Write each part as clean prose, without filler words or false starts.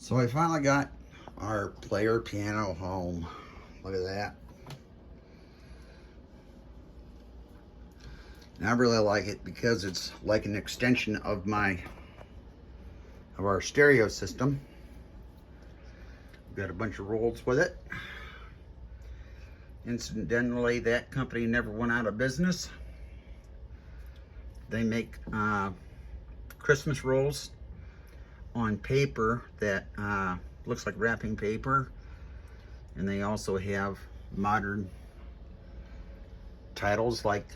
So I finally got our player piano home. Look at that. And I really like it because it's like an extension of our stereo system. We've got a bunch of rolls with it. Incidentally, that company never went out of business. They make Christmas rolls on paper that looks like wrapping paper, and they also have modern titles like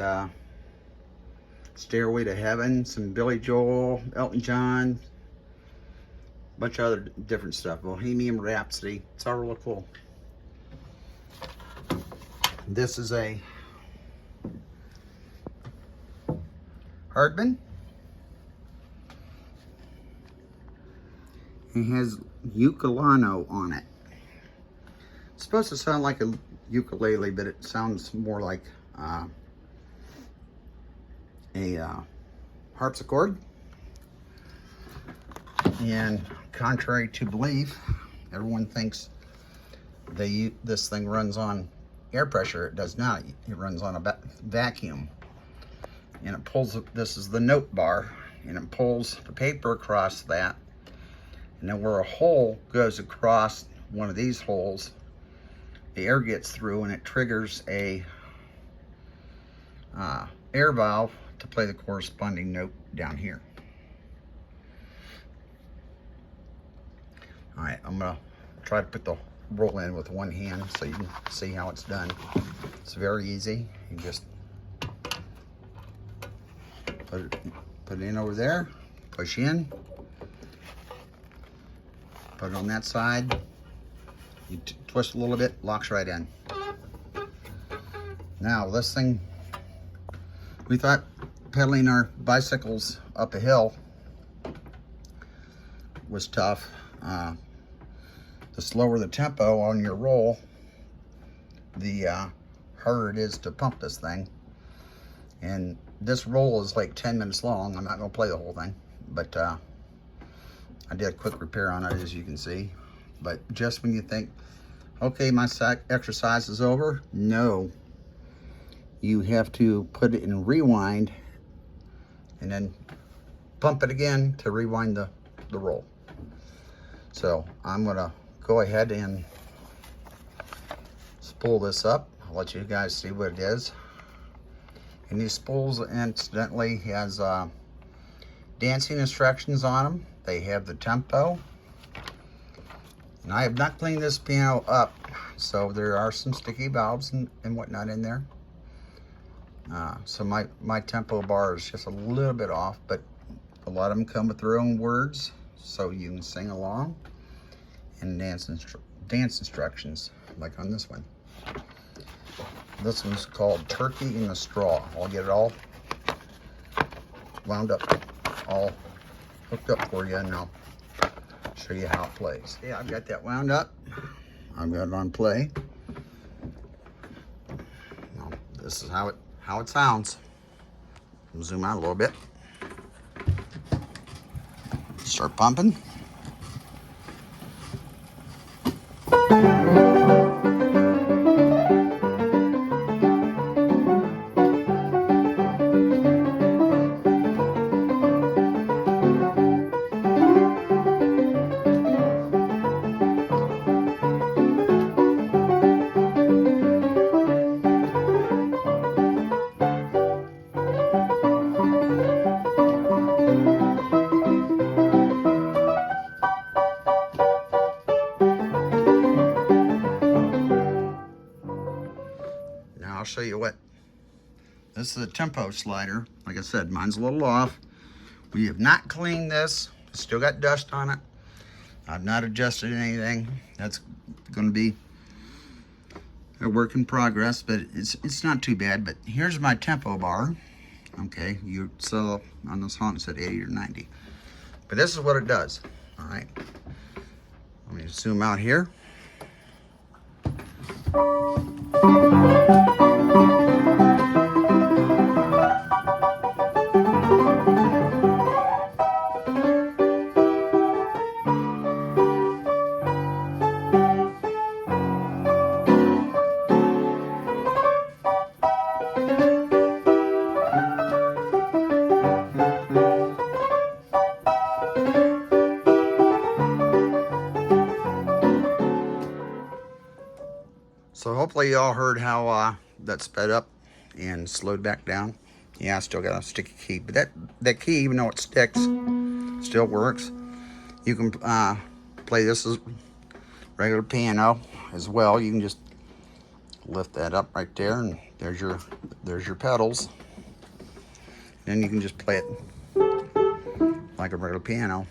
Stairway to Heaven, some Billy Joel, Elton John, a bunch of other different stuff. Bohemian Rhapsody. It's all really cool. This is a Hardman. It has ukulele on it. It's supposed to sound like a ukulele, but it sounds more like a harpsichord. And contrary to belief, everyone thinks this thing runs on air pressure. It does not. It runs on a vacuum. And it pulls, this is the note bar, and it pulls the paper across that. And then where a hole goes across one of these holes, the air gets through and it triggers a air valve to play the corresponding note down here. All right, I'm gonna try to put the roll in with one hand so you can see how it's done. It's very easy. You just put it in over there, push in, put it on that side. You twist a little bit, locks right in. Now this thing, we thought pedaling our bicycles up a hill was tough. The slower the tempo on your roll, the harder it is to pump this thing. And this roll is like 10 minutes long. I'm not gonna play the whole thing, but I did a quick repair on it, as you can see. But just when you think, okay, my exercise is over, no. You have to put it in rewind and then pump it again to rewind the roll. So I'm gonna go ahead and spool this up. I'll let you guys see what it is. And these spools, incidentally, has dancing instructions on them. They have the tempo. And I have not cleaned this piano up, so there are some sticky valves and whatnot in there. So my tempo bar is just a little bit off, but a lot of them come with their own words, so you can sing along. And dance instructions, like on this one. This one's called Turkey in the Straw. I'll get it all wound up, all hooked up for you, and I'll show you how it plays. Yeah, I've got that wound up. I've got it on play. Now, this is how it sounds. I'll zoom out a little bit. Start pumping. I'll show you what. This is a tempo slider. Like I said, mine's a little off. We have not cleaned this. Still got dust on it. I've not adjusted anything. That's going to be a work in progress, but it's not too bad. But here's my tempo bar. Okay, you saw on this Honda said 80 or 90. But this is what it does. All right. Let me zoom out here. hopefully y'all heard how that sped up and slowed back down. Yeah, I still got a sticky key, but that key, even though it sticks, still works. You can play this as regular piano as well. You can just lift that up right there, and there's your pedals. Then you can just play it like a regular piano.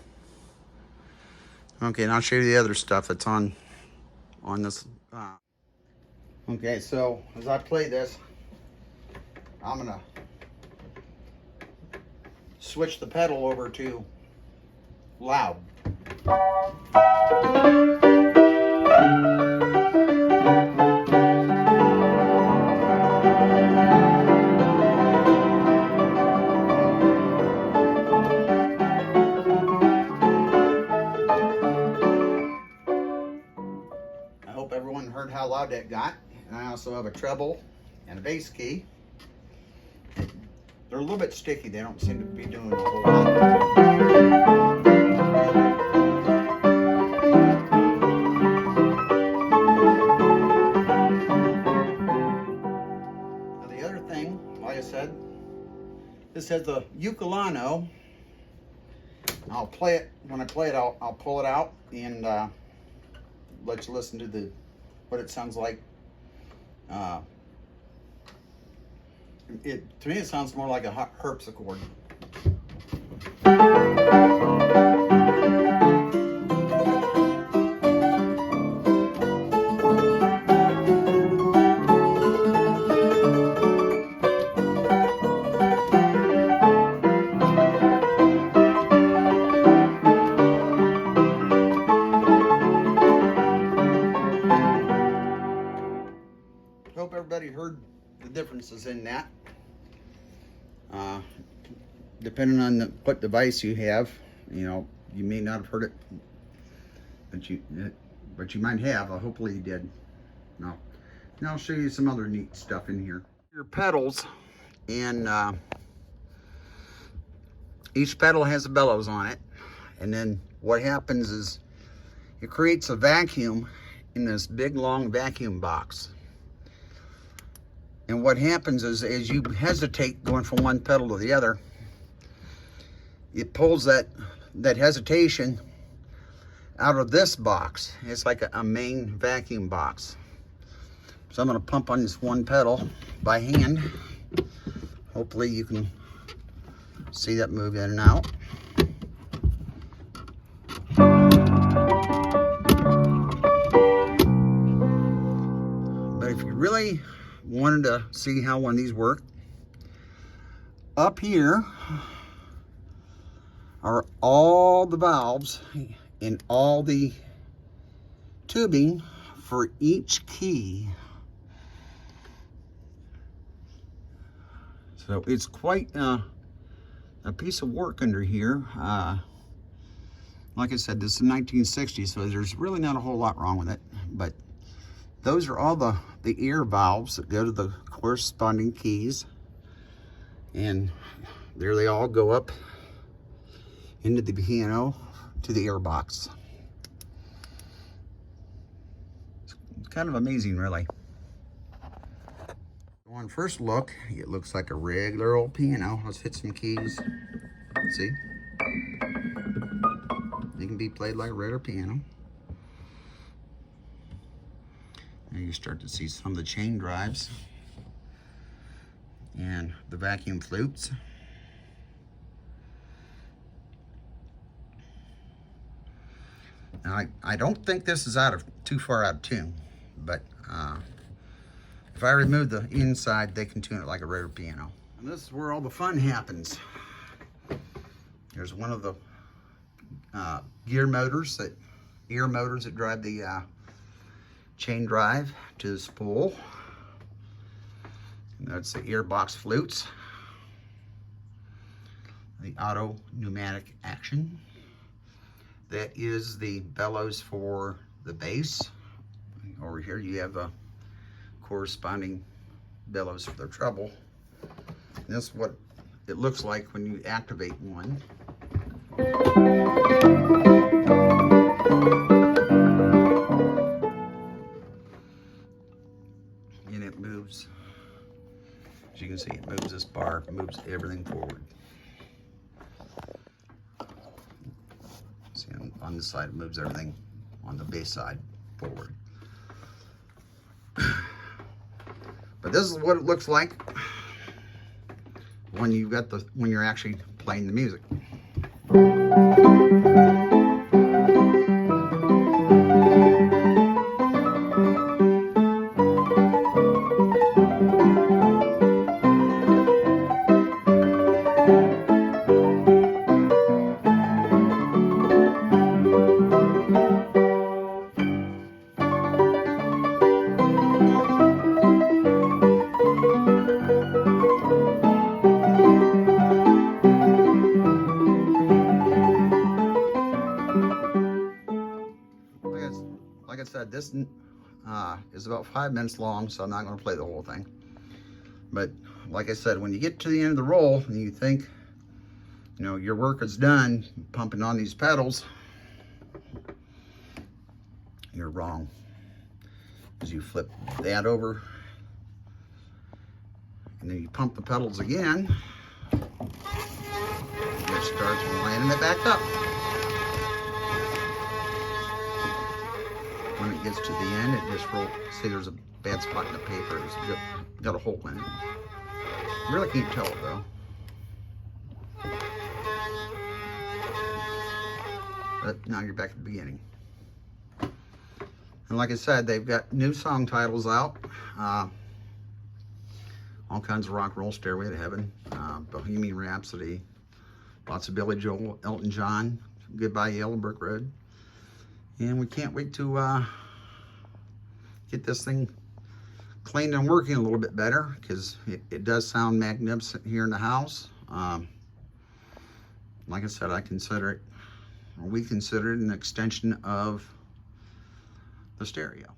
Okay, and I'll show you the other stuff that's on this. Okay, so as I play this, I'm gonna switch the pedal over to loud. I hope everyone heard how loud that got. And I also have a treble and a bass key. They're a little bit sticky. They don't seem to be doing a whole lot. Now the other thing, like I said, this has the ukulele. I'll play it. When I play it, I'll pull it out and let you listen to what it sounds like. To me, it sounds more like a harpsichord. Hope everybody heard the differences in that. Depending on what device you have, you may not have heard it, but you might have. Hopefully you did. Now I'll show you some other neat stuff in here. Your pedals, and each pedal has a bellows on it, and then what happens is it creates a vacuum in this big long vacuum box. And what happens is, as you hesitate going from one pedal to the other, it pulls that hesitation out of this box. It's like a main vacuum box. So I'm going to pump on this one pedal by hand. Hopefully you can see that move in and out. But if you really wanted to see how one of these work, up here are all the valves and all the tubing for each key. So it's quite a piece of work under here. Like I said, this is 1960, so there's really not a whole lot wrong with it. But those are all the ear valves that go to the corresponding keys. And there they all go up into the piano to the ear box. It's kind of amazing, really. On first look, it looks like a regular old piano. Let's hit some keys. See? It can be played like a regular piano. And you start to see some of the chain drives and the vacuum flutes. Now, I don't think this is too far out of tune, but if I remove the inside, they can tune it like a regular piano. And this is where all the fun happens. There's one of the ear motors that drive the chain drive to the spool. And that's the ear box flutes. The auto pneumatic action. That is the bellows for the bass. Over here you have a corresponding bellows for the treble. And this is what it looks like when you activate one. moves everything forward. See, on this side, it moves everything on the bass side forward. But this is what it looks like when you're actually playing the music. Like I said, this is about 5 minutes long, so I'm not going to play the whole thing. But like I said, when you get to the end of the roll and you think, you know, your work is done pumping on these pedals, you're wrong. As you flip that over, and then you pump the pedals again, it starts lining it back up. When it gets to the end, it just rolls. See, there's a bad spot in the paper. It's got a hole in it. You really can't tell it though. But now you're back at the beginning. And like I said, they've got new song titles out. All kinds of rock and roll, Stairway to Heaven, Bohemian Rhapsody, lots of Billy Joel, Elton John, Goodbye Yellow Brick Road. And we can't wait to get this thing cleaned and working a little bit better, because it does sound magnificent here in the house. Like I said, we consider it an extension of the stereo.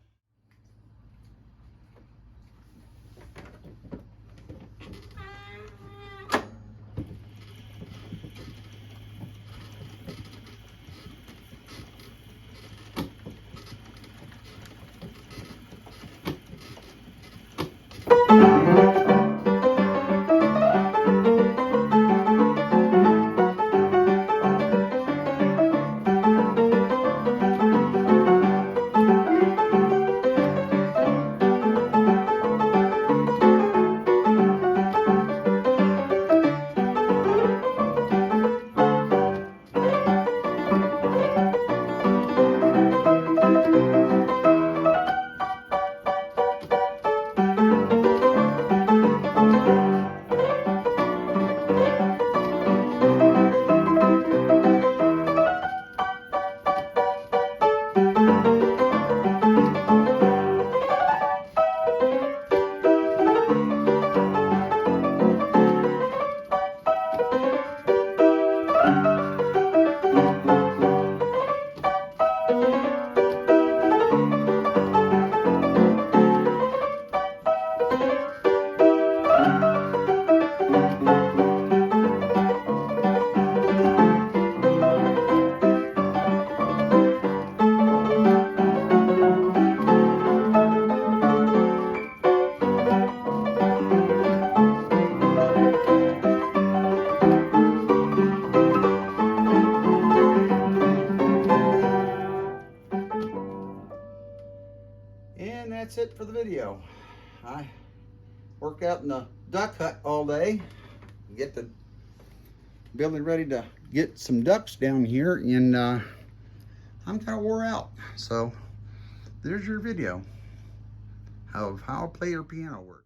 And that's it for the video. I worked out in the duck hut all day, get the building ready to get some ducks down here, and I'm kind of wore out. So there's your video of how I play your piano work.